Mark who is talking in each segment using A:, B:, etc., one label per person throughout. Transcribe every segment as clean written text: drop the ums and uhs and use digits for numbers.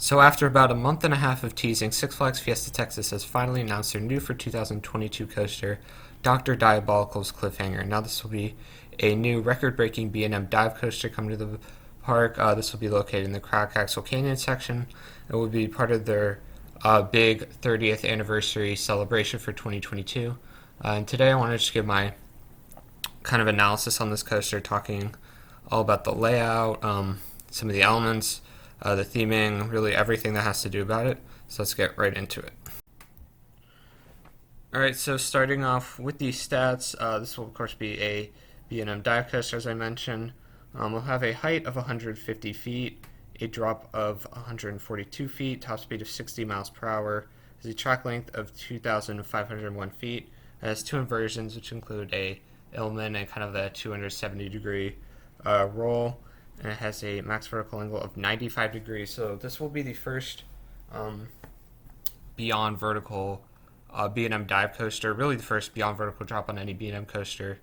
A: So after about a month and a half of teasing, Six Flags Fiesta Texas has finally announced their new for 2022 coaster, Dr. Diabolical's Cliffhanger. Now this will be a new record-breaking B&M dive coaster coming to the park. This will be located in the Crack Axle Canyon section. It will be part of their big 30th anniversary celebration for 2022. And today I want to just give my kind of analysis on this coaster, talking all about the layout, some of the elements, the theming, really everything that has to do about it. So let's get right into it. Alright, so starting off with these stats, this will of course be a B&M dive coaster, as I mentioned. We'll have a height of 150 feet, a drop of 142 feet, top speed of 60 miles per hour, has a track length of 2,501 feet. It has two inversions, which include a Illman and kind of a 270 degree roll, and it has a max vertical angle of 95 degrees. So this will be the first beyond vertical B&M dive coaster, really the first beyond vertical drop on any B&M coaster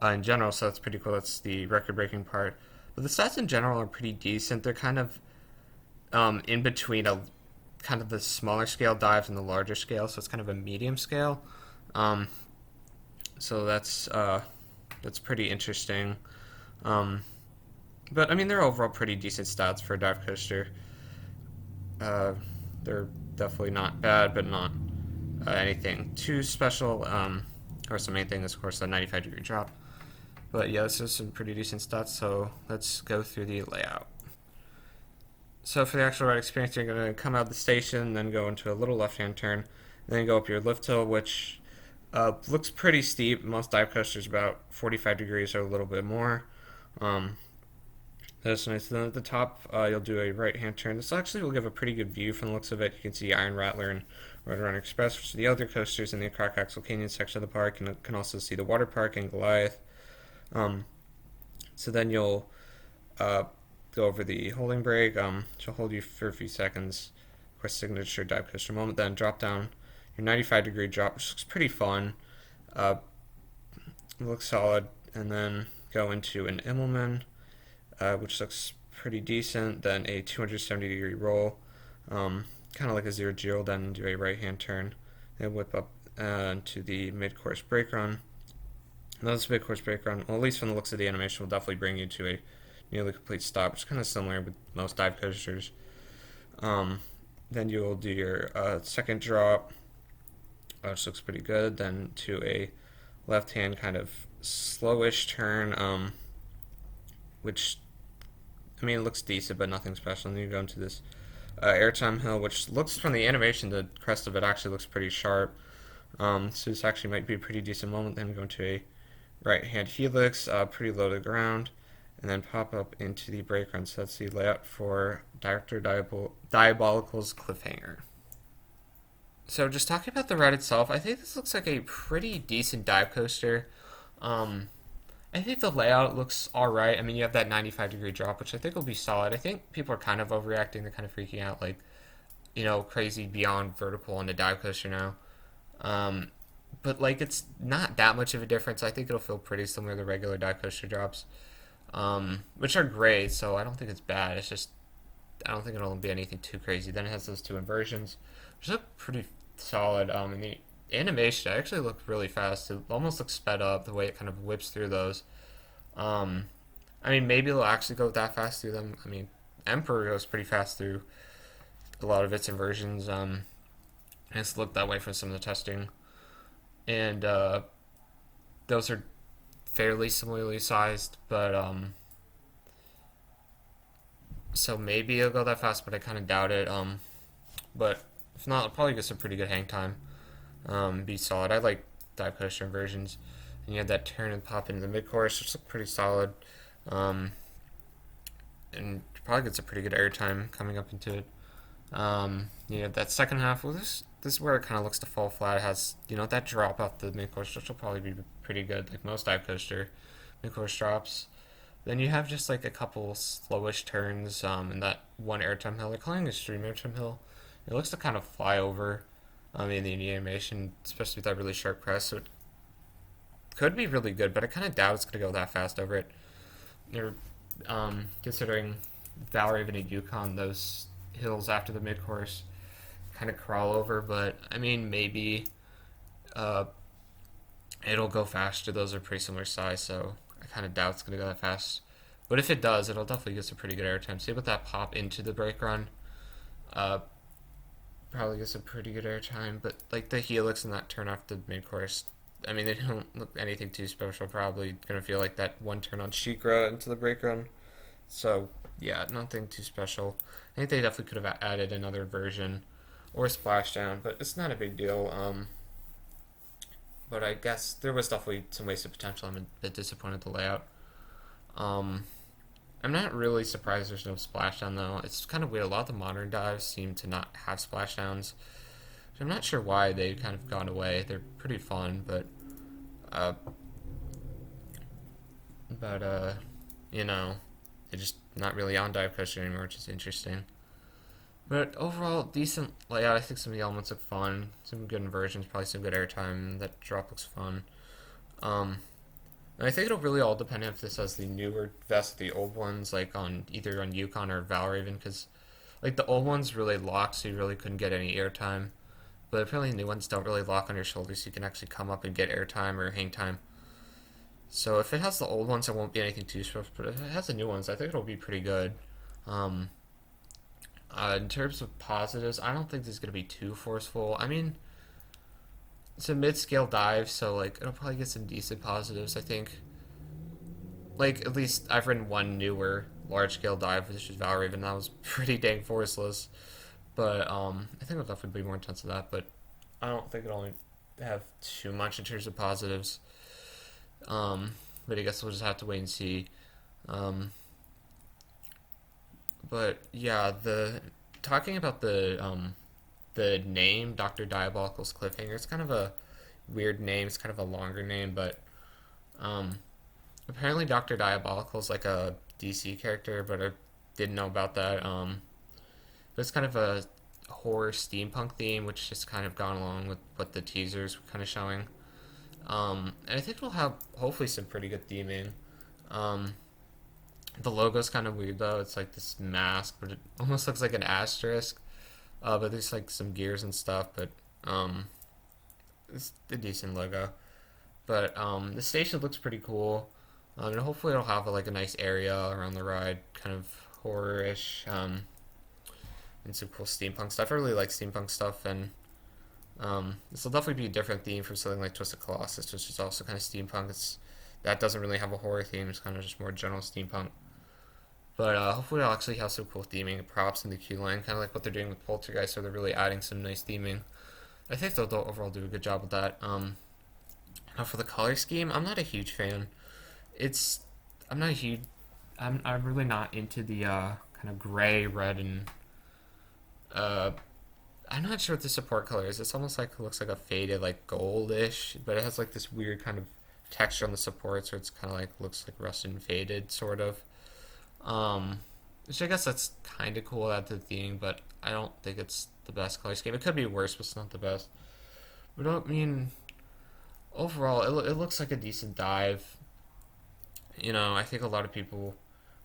A: in general. So that's pretty cool. That's the record-breaking part. But the stats in general are pretty decent. They're kind of in between kind of the smaller scale dives and the larger scale. So it's kind of a medium scale. So that's pretty interesting. But I mean, they're overall pretty decent stats for a dive coaster. They're definitely not bad, but not anything too special. Of course, the main thing is, of course, the 95-degree drop. But yeah, this is some pretty decent stats, so let's go through the layout. So for the actual ride experience, you're going to come out of the station, then go into a little left-hand turn, then go up your lift hill, which looks pretty steep. Most dive coasters about 45 degrees or a little bit more. That's nice. Then at the top, you'll do a right-hand turn. This actually will give a pretty good view from the looks of it. You can see Iron Rattler and Roadrunner Express, which are the other coasters in the Crack Axle Canyon section of the park. And you can also see the Water Park and Goliath. So then you'll go over the holding brake, which will hold you for a few seconds. Of course, signature dive coaster moment. Then drop down your 95-degree drop, which looks pretty fun. It looks solid. And then go into an Immelman, which looks pretty decent. Then a 270-degree roll, kind of like a 0-0. Then do a right-hand turn and whip up to the mid-course brake run. Now this mid-course brake run, well, at least from the looks of the animation, will definitely bring you to a nearly complete stop, which is kind of similar with most dive coasters. Then you will do your second drop, which looks pretty good. Then to a left-hand kind of slowish turn, which, I mean, it looks decent, but nothing special. And then you go into this airtime hill, which looks, from the animation, the crest of it actually looks pretty sharp. So this actually might be a pretty decent moment. Then go into a right-hand helix, pretty low to the ground, and then pop up into the brake run. So that's the layout for Dr. Diabolical's Cliffhanger. So just talking about the ride itself, I think this looks like a pretty decent dive coaster. I think the layout looks alright. I mean, you have that 95-degree drop, which I think will be solid. I think people are kind of overreacting. They're kind of freaking out, like, crazy beyond vertical on the dive coaster now. But, like, it's not that much of a difference. I think it'll feel pretty similar to the regular dive coaster drops, which are great, so I don't think it's bad. It's just, I don't think it'll be anything too crazy. Then it has those two inversions, which look pretty solid. And the animation actually looked really fast. It almost looks sped up, the way it kind of whips through those. I mean, maybe it'll actually go that fast through them. I mean, Emperor goes pretty fast through a lot of its inversions. It's looked that way from some of the testing. And those are fairly similarly sized, but so maybe it'll go that fast, but I kind of doubt it. But if not, it'll probably get some pretty good hang time. Be solid. I like dive coaster inversions, and you had that turn and pop into the mid course, which looked pretty solid. And probably gets a pretty good air time coming up into it. That second half. Well, this is where it kind of looks to fall flat. It has, that drop off the mid-course, which will probably be pretty good, like most dive coaster mid-course drops. Then you have just like a couple slowish turns, and that one airtime hill. They're calling it extreme airtime hill. It looks to kind of fly over in the animation, especially with that really sharp crest. So it could be really good, but I kind of doubt it's going to go that fast over it. Considering Valerie Vinny Yukon, those hills after the mid course, kind of crawl over. But I mean, maybe uh, it'll go faster. Those are pretty similar size, so I kind of doubt it's gonna go that fast. But if it does, it'll definitely get some pretty good airtime. See with that pop into the brake run, uh, probably gets a pretty good airtime. But like the helix and that turn off the mid course, I mean they don't look anything too special. Probably gonna feel like that one turn on Shikra into the brake run. So yeah, nothing too special. I think they definitely could have added another version or a splashdown, but it's not a big deal. But I guess there was definitely some wasted potential. I'm a bit disappointed with the layout. Um, I'm not really surprised there's no splashdown though. It's kind of weird. A lot of the modern dives seem to not have splashdowns. So I'm not sure why they've kind of gone away. They're pretty fun, uh, but you know, they're just not really on dive coaster anymore, which is interesting. But overall, decent layout. I think some of the elements look fun. Some good inversions, probably some good airtime. That drop looks fun. Um, and I think it'll really all depend if this has the newer vest, the old ones, like on either on Yukon or Valraven, because like the old ones really locked, so you really couldn't get any airtime. But apparently, the new ones don't really lock on your shoulders, so you can actually come up and get airtime or hang time. So if it has the old ones, it won't be anything too special. But if it has the new ones, I think it'll be pretty good. Um, in terms of positives, I don't think this is going to be too forceful. I mean, it's a mid-scale dive, so like it'll probably get some decent positives. I think, like at least I've ridden one newer large-scale dive, which is Valraven. That was pretty dang forceless, but I think it'll definitely be more intense than that. But I don't think it'll have too much in terms of positives. But I guess we'll just have to wait and see. Um, but yeah, the talking about the name Doctor Diabolical's Cliffhanger. It's kind of a weird name. It's kind of a longer name, but um, apparently Doctor Diabolical is like a DC character, but I didn't know about that. But it's kind of a horror steampunk theme, which just kind of gone along with what the teasers were kind of showing. And I think it'll have hopefully some pretty good theming. Um, the logo's kind of weird though. It's like this mask, but it almost looks like an asterisk. But there's like some gears and stuff. But um, it's a decent logo. But the station looks pretty cool. And hopefully it'll have like a nice area around the ride, kind of horror-ish. And some cool steampunk stuff. I really like steampunk stuff, and this will definitely be a different theme from something like Twisted Colossus, which is also kind of steampunk. That doesn't really have a horror theme. It's kind of just more general steampunk. But hopefully I'll actually have some cool theming and props in the queue line, kind of like what they're doing with Poltergeist, so they're really adding some nice theming. I think they'll overall do a good job with that. Now for the color scheme, I'm not a huge fan. It's I'm not a huge I'm really not into the kind of gray, red, and uh, I'm not sure what the support color is. It's almost like it looks like a faded like goldish, but it has like this weird kind of texture on the supports, where it's kind of like looks like rusted and faded, sort of. Um, which I guess that's kind of cool at the theme, but I don't think it's the best color scheme. It could be worse, but it's not the best. But I mean, overall, it looks like a decent dive. I think a lot of people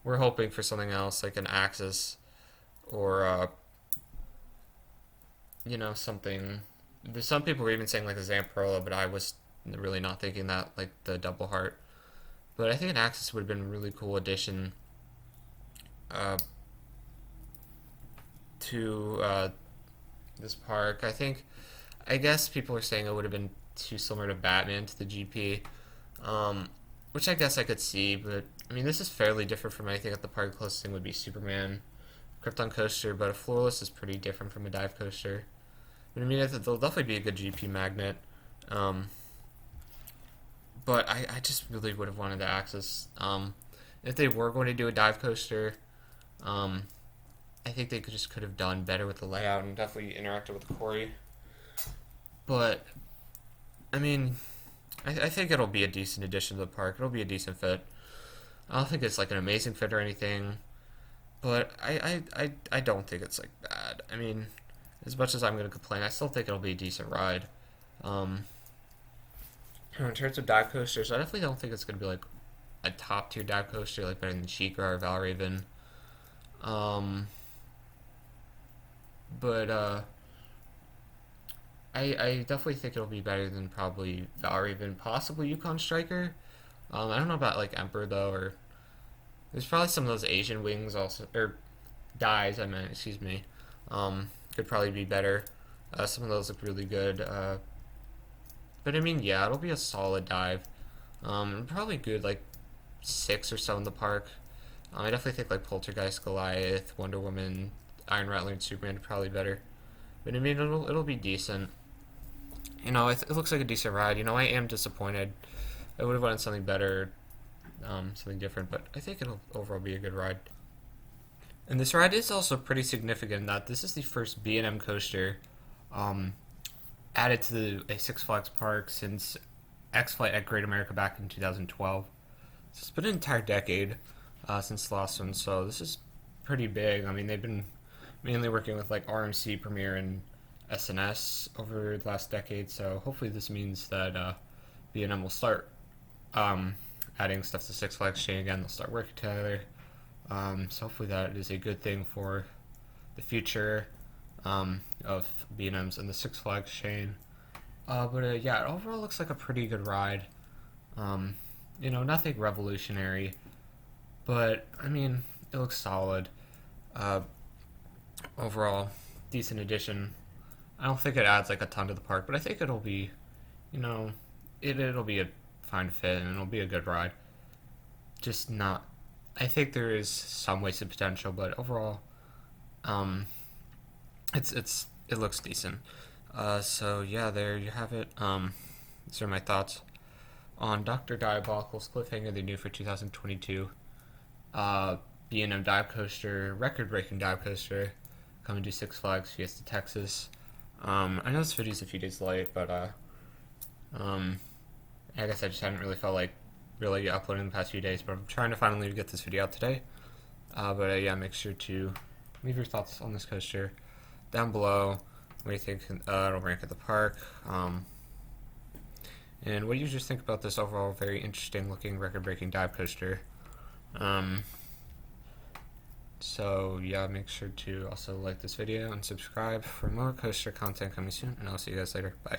A: were hoping for something else, like an Axis or something. Some people were even saying like a Zamperla, but I was really not thinking that, like the Double Heart. But I think an Axis would have been a really cool addition uh, to this park. I guess people are saying it would have been too similar to Batman to the GP, which I guess I could see. But I mean, this is fairly different from anything at the park. The closest thing would be Superman, Krypton coaster, but a floorless is pretty different from a dive coaster. But I mean, they'll definitely be a good GP magnet. Um, but I just really would have wanted the Axis. If they were going to do a dive coaster, um, I think they could have done better with the layout and definitely interacted with Corey. But I mean, I think it'll be a decent addition to the park. It'll be a decent fit. I don't think it's like an amazing fit or anything, but I don't think it's like bad. I mean, as much as I'm going to complain, I still think it'll be a decent ride. Um, in terms of dive coasters, I definitely don't think it's going to be like a top tier dive coaster, like better than Sheikah or Valraven. Um, but I definitely think it'll be better than probably Valor, even possibly Yukon Striker. I don't know about like Emperor though, or there's probably some of those Asian wings also, or dyes. I meant, excuse me. Could probably be better. Some of those look really good. But I mean, yeah, it'll be a solid dive. Probably good like 6 or 7 in the park. I definitely think like Poltergeist, Goliath, Wonder Woman, Iron Rattler, and Superman are probably better. But I mean, it'll be decent. It looks like a decent ride. I am disappointed. I would have wanted something better, something different, but I think it'll overall be a good ride. And this ride is also pretty significant in that this is the first B&M coaster um, added to a Six Flags park since X Flight at Great America back in 2012. So it's been an entire decade since the last one, so this is pretty big. I mean, they've been mainly working with like RMC, Premiere, and SNS over the last decade, so hopefully this means that B&M will start adding stuff to Six Flags chain again. They'll start working together. So hopefully that is a good thing for the future of B&Ms and the Six Flags chain. But yeah, it overall looks like a pretty good ride. Nothing revolutionary, but I mean, it looks solid. Uh, Overall, decent addition. I don't think it adds like a ton to the park, but I think it'll be, you know, it'll be a fine fit and it'll be a good ride. Just not. I think there is some wasted potential, but overall, um, it looks decent. So yeah, there you have it. These are my thoughts on Dr. Diabolical's Cliffhanger, the new for 2022. B&M dive coaster, record-breaking dive coaster, coming to Six Flags Fiesta, Texas. I know this video's a few days late, but I guess I just hadn't really felt like really uploading the past few days, but I'm trying to finally get this video out today. But yeah, make sure to leave your thoughts on this coaster down below. What do you think it'll rank at the park? And what do you just think about this overall very interesting looking record-breaking dive coaster? So yeah, make sure to also like this video and subscribe for more coaster content coming soon, and I'll see you guys later. Bye.